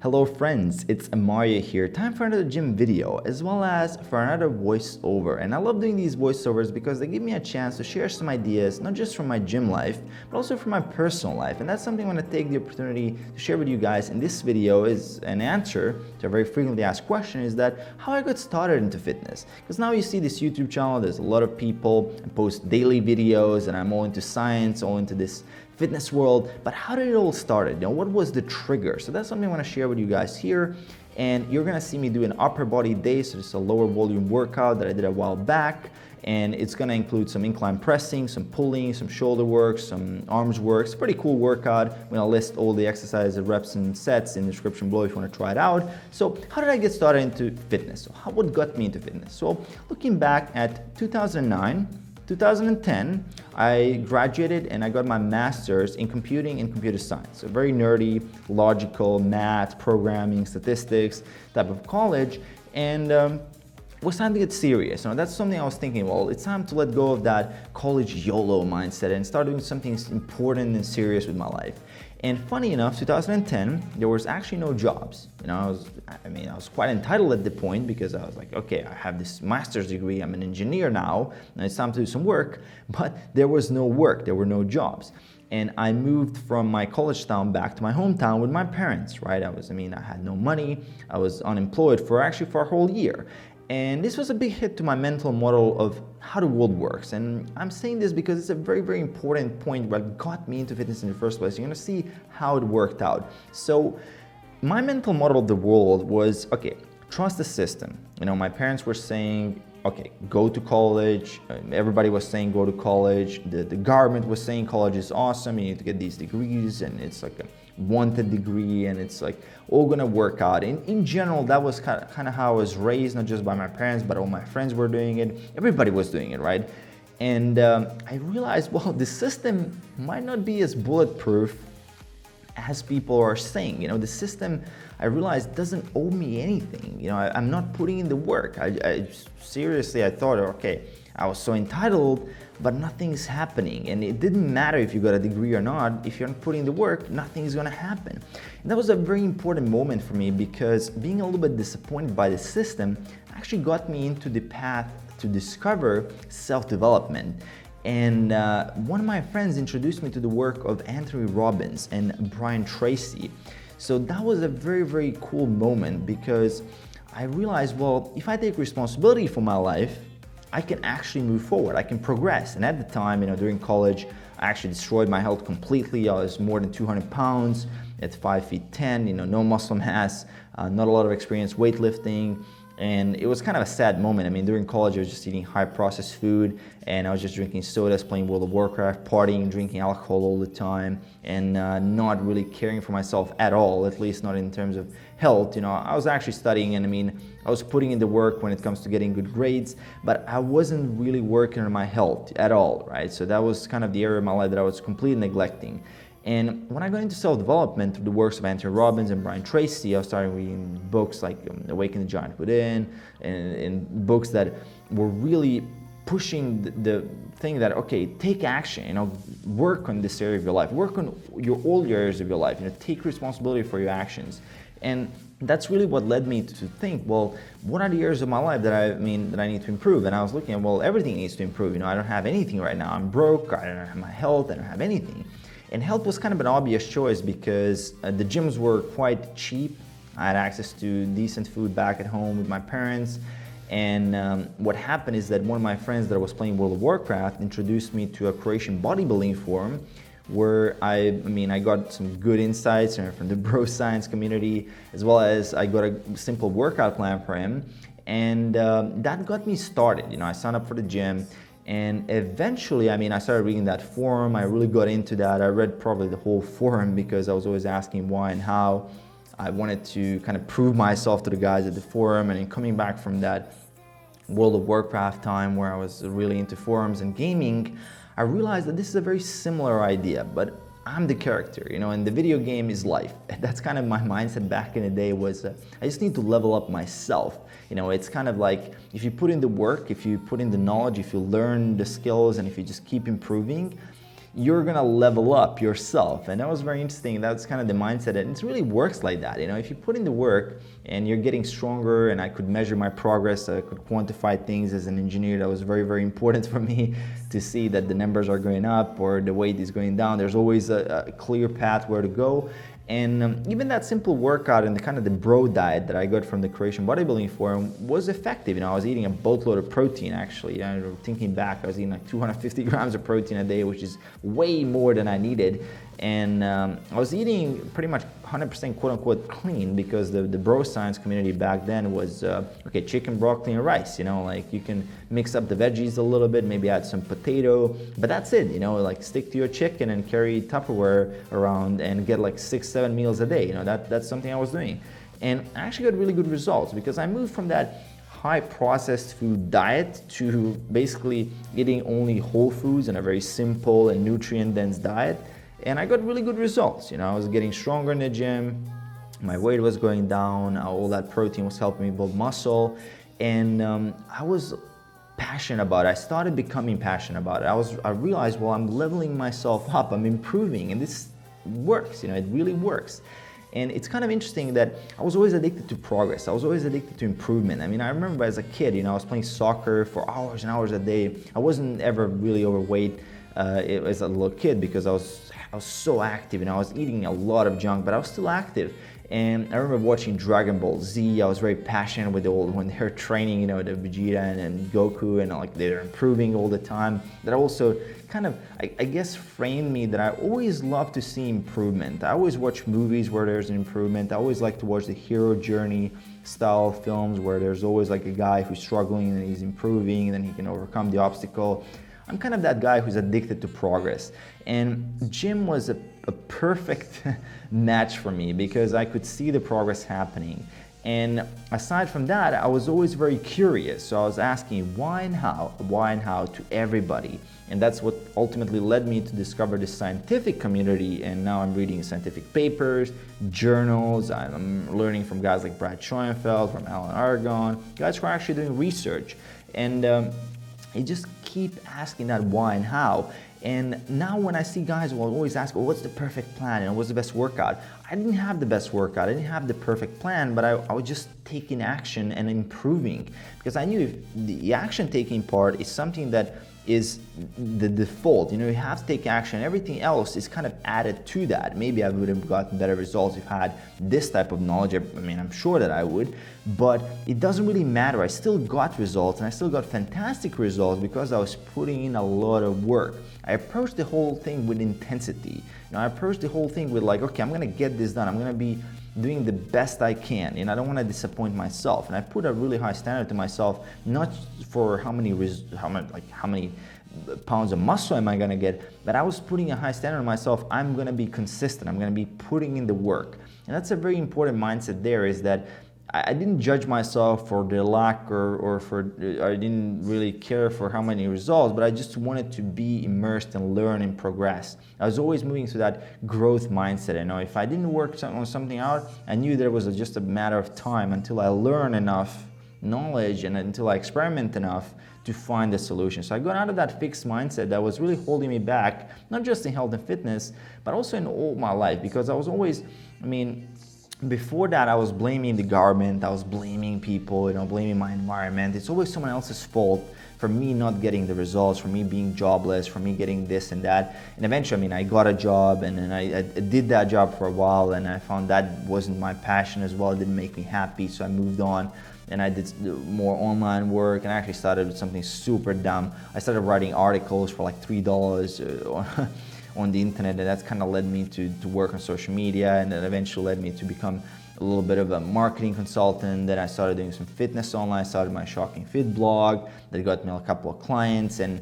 Hello friends, it's Amaria here. Time for another gym video as well as for another voiceover. And I love doing these voiceovers because they give me a chance to share some ideas, not just from my gym life, but also from my personal life. And that's something I'm going to take the opportunity to share with you guys in this video is an answer to a very frequently asked question is that how I got started into fitness. Because now you see this YouTube channel, there's a lot of people post daily videos and I'm all into science, all into this fitness world, but how did it all start? What was the trigger? So that's something I want to share with you guys here. And you're gonna see me do an upper body day, so it's a lower volume workout that I did a while back, and it's gonna include some incline pressing, some pulling, some shoulder work, some arms work. It's a pretty cool workout. I'm gonna list all the exercises, reps, and sets in the description below if you want to try it out. So how did I get started into fitness? So what got me into fitness? So looking back at 2009, 2010, I graduated and I got my master's in computing and computer science. So very nerdy, logical, math, programming, statistics type of college. And it was time to get serious. That's something I was thinking, well, it's time to let go of that college YOLO mindset and start doing something important and serious with my life. And funny enough, 2010, there was actually no jobs. I was quite entitled at the point because I was like, okay, I have this master's degree, I'm an engineer now, and it's time to do some work, but there was no work, there were no jobs. And I moved from my college town back to my hometown with my parents, right? I had no money, I was unemployed for a whole year. And this was a big hit to my mental model of how the world works. And I'm saying this because it's a very, very important point what got me into fitness in the first place. You're gonna see how it worked out. So my mental model of the world was, okay, trust the system. My parents were saying, okay, go to college. Everybody was saying go to college. The government was saying college is awesome. You need to get these degrees and it's like a wanted degree and it's like all gonna work out. In general, that was kind of how I was raised, not just by my parents, but all my friends were doing it. Everybody was doing it, right? And I realized, well, the system might not be as bulletproof as people are saying. The system, I realized, doesn't owe me anything. I'm not putting in the work. I seriously, I thought, okay, I was so entitled, but nothing's happening. And it didn't matter if you got a degree or not. If you're not putting the work, nothing's gonna happen. And that was a very important moment for me because being a little bit disappointed by the system actually got me into the path to discover self-development. And one of my friends introduced me to the work of Anthony Robbins and Brian Tracy. So that was a very, very cool moment because I realized, well, if I take responsibility for my life, I can actually move forward, I can progress. And at the time, during college, I actually destroyed my health completely. I was more than 200 pounds at 5'10", no muscle mass, not a lot of experience weightlifting. And it was kind of a sad moment. During college, I was just eating high processed food and I was just drinking sodas, playing World of Warcraft, partying, drinking alcohol all the time, and not really caring for myself at all, at least not in terms of health. I was actually studying and I was putting in the work when it comes to getting good grades, but I wasn't really working on my health at all, right? So that was kind of the area of my life that I was completely neglecting. And when I got into self-development through the works of Anthony Robbins and Brian Tracy, I started reading books like Awaken the Giant Within and books that were really pushing the thing that, okay, take action, work on this area of your life, work on all your areas of your life, take responsibility for your actions. And that's really what led me to think, well, what are the areas of my life that I need to improve? And I was looking at, well, everything needs to improve. I don't have anything right now. I'm broke, I don't have my health, I don't have anything. And health was kind of an obvious choice because the gyms were quite cheap. I had access to decent food back at home with my parents. And what happened is that one of my friends that was playing World of Warcraft introduced me to a Croatian bodybuilding forum where I got some good insights from the bro science community, as well as I got a simple workout plan for him. And that got me started. I signed up for the gym. And eventually, I started reading that forum. I really got into that. I read probably the whole forum because I was always asking why and how. I wanted to kind of prove myself to the guys at the forum. And then coming back from that World of Warcraft time where I was really into forums and gaming, I realized that this is a very similar idea, but I'm the character, and the video game is life. That's kind of my mindset back in the day was, I just need to level up myself. It's kind of like, if you put in the work, if you put in the knowledge, if you learn the skills, and if you just keep improving, you're gonna level up yourself. And that was very interesting. That's kind of the mindset, and it really works like that. You know, if you put in the work and you're getting stronger, and I could measure my progress, I could quantify things as an engineer. That was very, very important for me to see that the numbers are going up or the weight is going down. There's always a clear path where to go. And even that simple workout and the kind of the bro diet that I got from the Croatian Bodybuilding Forum was effective. You know, I was eating a boatload of protein actually. You know, thinking back, I was eating like 250 grams of protein a day, which is way more than I needed. And I was eating pretty much 100% quote unquote clean, because the bro science community back then was, okay, chicken, broccoli, and rice. You know, like you can mix up the veggies a little bit, maybe add some potato, but that's it. You know, like stick to your chicken and carry Tupperware around and get like 6-7 meals a day. You know, that's something I was doing. And I actually got really good results, because I moved from that high processed food diet to basically eating only whole foods and a very simple and nutrient dense diet. And I got really good results. You know, I was getting stronger in the gym, my weight was going down, all that protein was helping me build muscle, and I was passionate about it. I started becoming passionate about it. I realized, well, I'm leveling myself up, I'm improving, and this works. You know, it really works. And it's kind of interesting that I was always addicted to progress. I was always addicted to improvement. I mean, I remember as a kid, you know, I was playing soccer for hours and hours a day. I wasn't ever really overweight as a little kid, because I was so active, and I was eating a lot of junk, but I was still active. And I remember watching Dragon Ball Z. I was very passionate with when they're training, you know, the Vegeta and Goku, and like they're improving all the time. That also kind of, I guess, framed me that I always love to see improvement. I always watch movies where there's an improvement. I always like to watch the hero journey style films where there's always like a guy who's struggling and he's improving, and then he can overcome the obstacle. I'm kind of that guy who's addicted to progress. And gym was a perfect match for me, because I could see the progress happening. And aside from that, I was always very curious. So I was asking why and how to everybody. And that's what ultimately led me to discover the scientific community. And now I'm reading scientific papers, journals. I'm learning from guys like Brad Schoenfeld, from Alan Aragon, guys who are actually doing research. And you just keep asking that why and how. And now when I see guys will always ask, well, what's the perfect plan and what's the best workout? I didn't have the best workout, I didn't have the perfect plan, but I was just taking action and improving, because I knew if the action taking part is something that is the default. You know, you have to take action. Everything else is kind of added to that. Maybe I would have gotten better results if I had this type of knowledge. I mean, I'm sure that I would, but it doesn't really matter. I still got results, and I still got fantastic results because I was putting in a lot of work. I approached the whole thing with intensity. You know, I approached the whole thing with like, okay, I'm gonna get this done. I'm gonna be doing the best I can, and I don't want to disappoint myself. And I put a really high standard to myself, not for how many pounds of muscle am I gonna get, but I was putting a high standard on myself. I'm gonna be consistent. I'm gonna be putting in the work. And that's a very important mindset there, is that I didn't judge myself for the lack or I didn't really care for how many results, but I just wanted to be immersed and learn and progress. I was always moving to that growth mindset. I know if I didn't work on something out, I knew there was just a matter of time until I learned enough knowledge and until I experiment enough to find the solution. So I got out of that fixed mindset that was really holding me back, not just in health and fitness, but also in all my life, because I was always, before that, I was blaming the government, I was blaming people, blaming my environment. It's always someone else's fault for me not getting the results, for me being jobless, for me getting this and that. And eventually, I got a job, and then I did that job for a while, and I found that wasn't my passion as well. It didn't make me happy, so I moved on. And I did more online work, and I actually started with something super dumb. I started writing articles for like $3 on the internet, and that's kind of led me to work on social media, and that eventually led me to become a little bit of a marketing consultant. Then I started doing some fitness online. I started my Shocking Fit blog that got me a couple of clients. And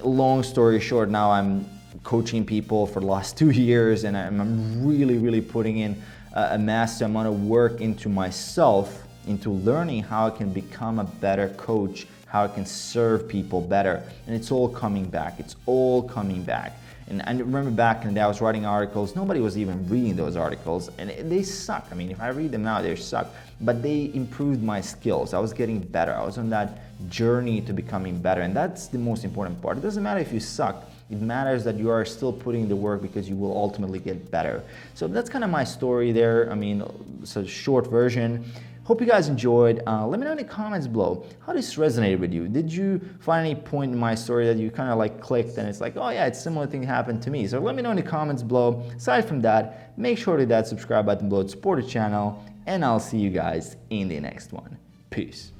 long story short, now I'm coaching people for the last 2 years, and I'm really putting in a massive amount of work into myself, into learning how I can become a better coach, how I can serve people better. And it's all coming back. It's all coming back. And I remember back in the day, I was writing articles. Nobody was even reading those articles, and they suck. If I read them now, they suck. But they improved my skills. I was getting better. I was on that journey to becoming better, and that's the most important part. It doesn't matter if you suck. It matters that you are still putting the work because you will ultimately get better. So that's kind of my story there. I mean, it's a short version. Hope you guys enjoyed. Let me know in the comments below how this resonated with you. Did you find any point in my story that you kind of like clicked and it's like, oh yeah, it's a similar thing happened to me? So let me know in the comments below. Aside from that, make sure to hit that subscribe button below to support the channel, and I'll see you guys in the next one. Peace.